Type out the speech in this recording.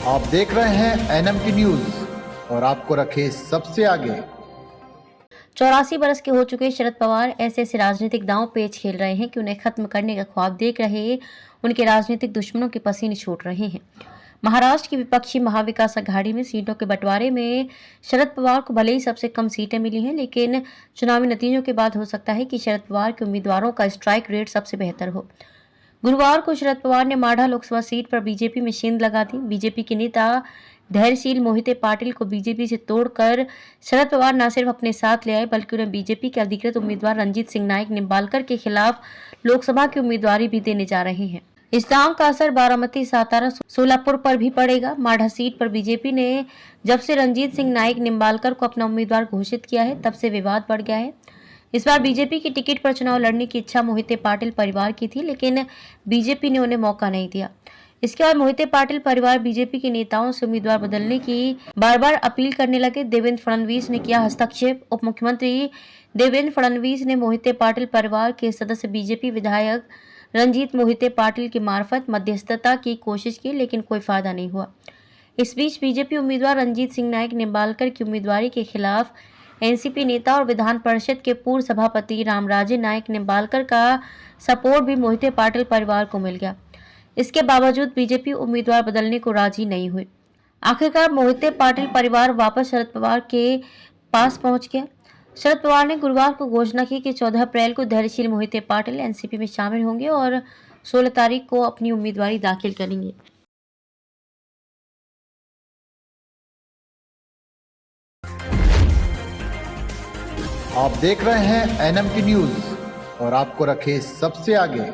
आप देख रहे हैं एनएमटी न्यूज और आपको रखे सबसे आगे। 84 बरस के हो चुके शरद पवार ऐसे राजनीतिक दांव पेच खेल रहे हैं कि उन्हें खत्म करने का ख्वाब देख रहे उनके राजनीतिक दुश्मनों के पसीने छूट रहे हैं। महाराष्ट्र की विपक्षी महाविकास अघाड़ी में सीटों के बंटवारे में शरद पवार को भले ही सबसे कम सीटें मिली हैं, लेकिन चुनावी नतीजों के बाद हो सकता है कि शरद पवार के उम्मीदवारों का स्ट्राइक रेट सबसे बेहतर हो। गुरुवार को शरद पवार ने माढ़ा लोकसभा सीट पर बीजेपी में सेंध लगा दी। बीजेपी के नेता धैर्यशील मोहिते पाटिल को बीजेपी से तोड़कर शरद पवार न सिर्फ अपने साथ ले आए, बल्कि उन्हें बीजेपी के अधिकृत उम्मीदवार रंजीत सिंह नाइक निम्बालकर के खिलाफ लोकसभा की उम्मीदवारी भी देने जा रहे हैं। इस दांव का असर बारामती, सातारा, सोलापुर पर भी पड़ेगा। माढ़ा सीट पर बीजेपी ने जब से रंजीत सिंह नाइक निम्बालकर को अपना उम्मीदवार घोषित किया है, तब से विवाद बढ़ गया है। इस बार बीजेपी की टिकट पर चुनाव लड़ने की इच्छा मोहिते पाटिल परिवार की थी, लेकिन बीजेपी ने उन्हें मौका नहीं दिया। इसके बाद मोहिते पाटिल परिवार बीजेपी के नेताओं से उम्मीदवार बदलने की बार बार अपील करने लगे। देवेंद्र फडणवीस ने किया हस्तक्षेप। उप मुख्यमंत्री देवेंद्र फडणवीस ने मोहिते पाटिल परिवार के सदस्य बीजेपी विधायक रंजीत मोहिते पाटिल की मार्फत मध्यस्थता की कोशिश की, लेकिन कोई फायदा नहीं हुआ। इस बीच बीजेपी उम्मीदवार रंजीत सिंह नाइक निम्बालकर की उम्मीदवारी के खिलाफ एनसीपी नेता और विधान परिषद के पूर्व सभापति रामराजे नाइक निम्बालकर का सपोर्ट भी मोहिते पाटिल परिवार को मिल गया। इसके बावजूद बीजेपी उम्मीदवार बदलने को राजी नहीं हुई। आखिरकार मोहिते पाटिल परिवार वापस शरद पवार के पास पहुंच गया। शरद पवार ने गुरुवार को घोषणा की कि 14 अप्रैल को धैर्यशील मोहिते पाटिल एनसीपी में शामिल होंगे और 16 तारीख को अपनी उम्मीदवारी दाखिल करेंगे। आप देख रहे हैं एनएमटी न्यूज और आपको रखे सबसे आगे।